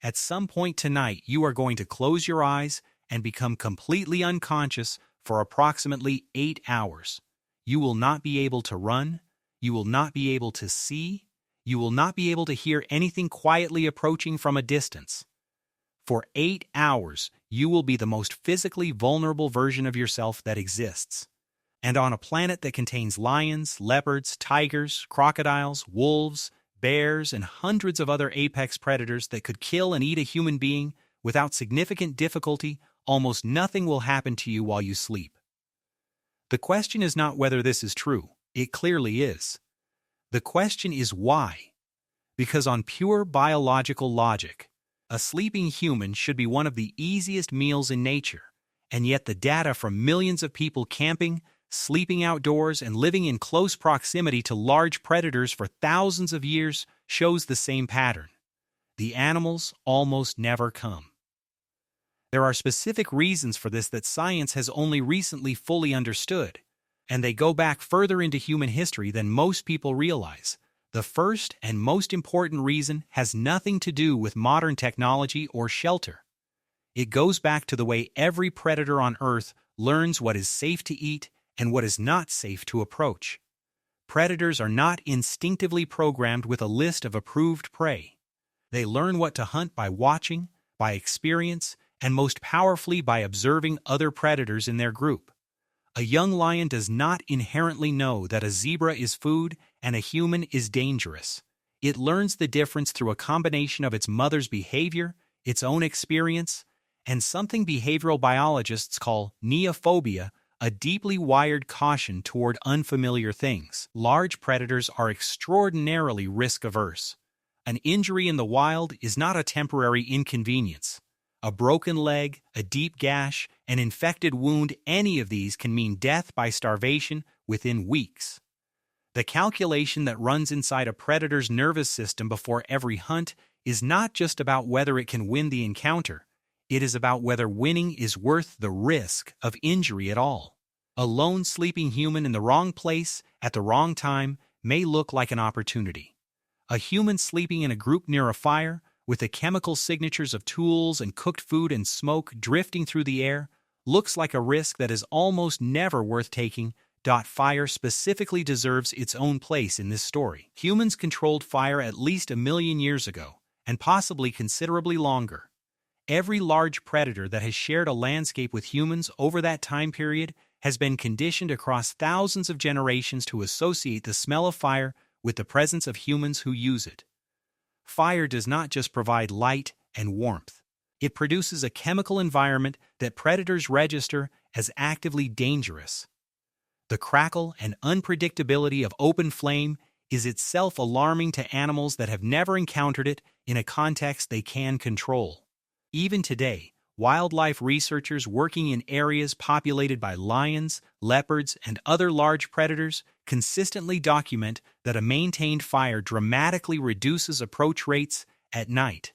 At some point tonight, you are going to close your eyes and become completely unconscious for approximately 8 hours. You will not be able to run, you will not be able to see, you will not be able to hear anything quietly approaching from a distance. For 8 hours, you will be the most physically vulnerable version of yourself that exists. And on a planet that contains lions, leopards, tigers, crocodiles, wolves, bears, and hundreds of other apex predators that could kill and eat a human being without significant difficulty, almost nothing will happen to you while you sleep. The question is not whether this is true. It clearly is. The question is why. Because on pure biological logic, a sleeping human should be one of the easiest meals in nature, and yet the data from millions of people camping, sleeping outdoors, and living in close proximity to large predators for thousands of years shows the same pattern. The animals almost never come. There are specific reasons for this that science has only recently fully understood, and they go back further into human history than most people realize. The first and most important reason has nothing to do with modern technology or shelter. It goes back to the way every predator on Earth learns what is safe to eat and what is not safe to approach. Predators are not instinctively programmed with a list of approved prey. They learn what to hunt by watching, by experience, and most powerfully by observing other predators in their group. A young lion does not inherently know that a zebra is food and a human is dangerous. It learns the difference through a combination of its mother's behavior, its own experience, and something behavioral biologists call neophobia, a deeply wired caution toward unfamiliar things. Large predators are extraordinarily risk-averse. An injury in the wild is not a temporary inconvenience. A broken leg, a deep gash, an infected wound, any of these can mean death by starvation within weeks. The calculation that runs inside a predator's nervous system before every hunt is not just about whether it can win the encounter. It is about whether winning is worth the risk of injury at all. A lone sleeping human in the wrong place at the wrong time may look like an opportunity. A human sleeping in a group near a fire, with the chemical signatures of tools and cooked food and smoke drifting through the air, looks like a risk that is almost never worth taking. Fire specifically deserves its own place in this story. Humans controlled fire at least 1 million years ago, and possibly considerably longer. Every large predator that has shared a landscape with humans over that time period has been conditioned across thousands of generations to associate the smell of fire with the presence of humans who use it. Fire does not just provide light and warmth. It produces a chemical environment that predators register as actively dangerous. The crackle and unpredictability of open flame is itself alarming to animals that have never encountered it in a context they can control. Even today, wildlife researchers working in areas populated by lions, leopards, and other large predators consistently document that a maintained fire dramatically reduces approach rates at night.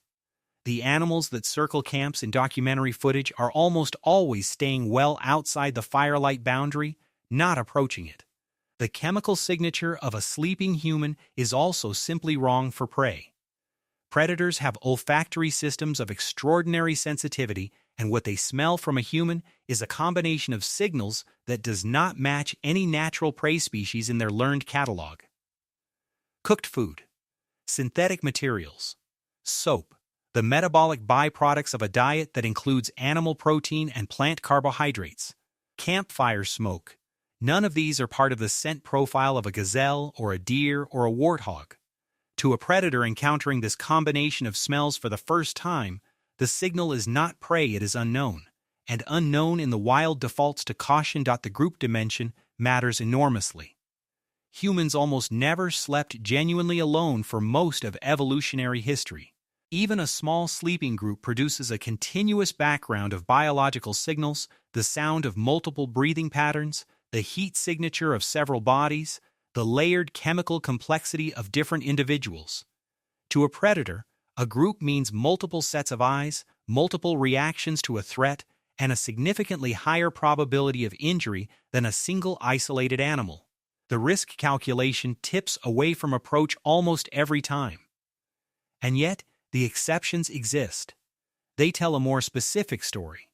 The animals that circle camps in documentary footage are almost always staying well outside the firelight boundary, not approaching it. The chemical signature of a sleeping human is also simply wrong for prey. Predators have olfactory systems of extraordinary sensitivity, and what they smell from a human is a combination of signals that does not match any natural prey species in their learned catalog. Cooked food, synthetic materials, soap, the metabolic byproducts of a diet that includes animal protein and plant carbohydrates, campfire smoke. None of these are part of the scent profile of a gazelle or a deer or a warthog. To a predator encountering this combination of smells for the first time, the signal is not prey, it is unknown, and unknown in the wild defaults to caution. The group dimension matters enormously. Humans almost never slept genuinely alone for most of evolutionary history. Even a small sleeping group produces a continuous background of biological signals, the sound of multiple breathing patterns, the heat signature of several bodies, the layered chemical complexity of different individuals. To a predator, a group means multiple sets of eyes, multiple reactions to a threat, and a significantly higher probability of injury than a single isolated animal. The risk calculation tips away from approach almost every time. And yet, The exceptions exist. They tell a more specific story.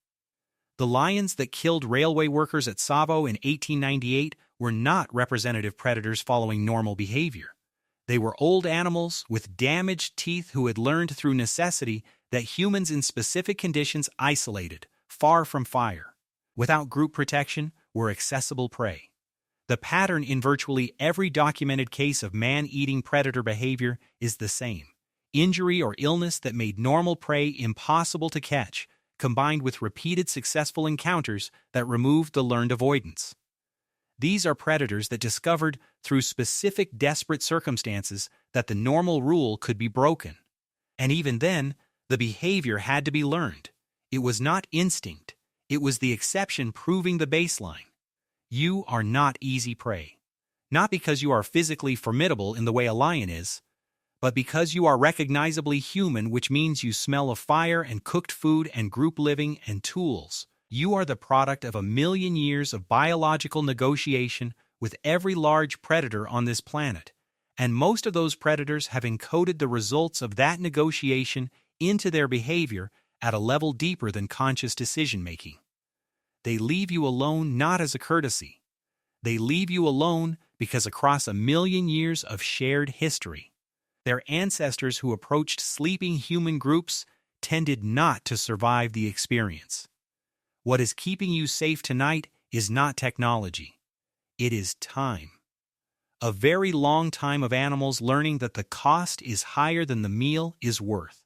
The lions that killed railway workers at Savo in 1898 were not representative predators following normal behavior. They were old animals with damaged teeth who had learned through necessity that humans in specific conditions isolated, far from fire, without group protection, were accessible prey. The pattern in virtually every documented case of man-eating predator behavior is the same. Injury or illness that made normal prey impossible to catch, combined with repeated successful encounters that removed the learned avoidance. These are predators that discovered, through specific desperate circumstances, that the normal rule could be broken. And even then, the behavior had to be learned. It was not instinct. It was the exception proving the baseline. You are not easy prey. Not because you are physically formidable in the way a lion is, but because you are recognizably human, which means you smell of fire and cooked food and group living and tools. You are the product of 1,000,000 years of biological negotiation with every large predator on this planet, and most of those predators have encoded the results of that negotiation into their behavior at a level deeper than conscious decision-making. They leave you alone not as a courtesy. They leave you alone because across 1,000,000 years of shared history, their ancestors who approached sleeping human groups tended not to survive the experience. What is keeping you safe tonight is not technology. It is time. A very long time of animals learning that the cost is higher than the meal is worth.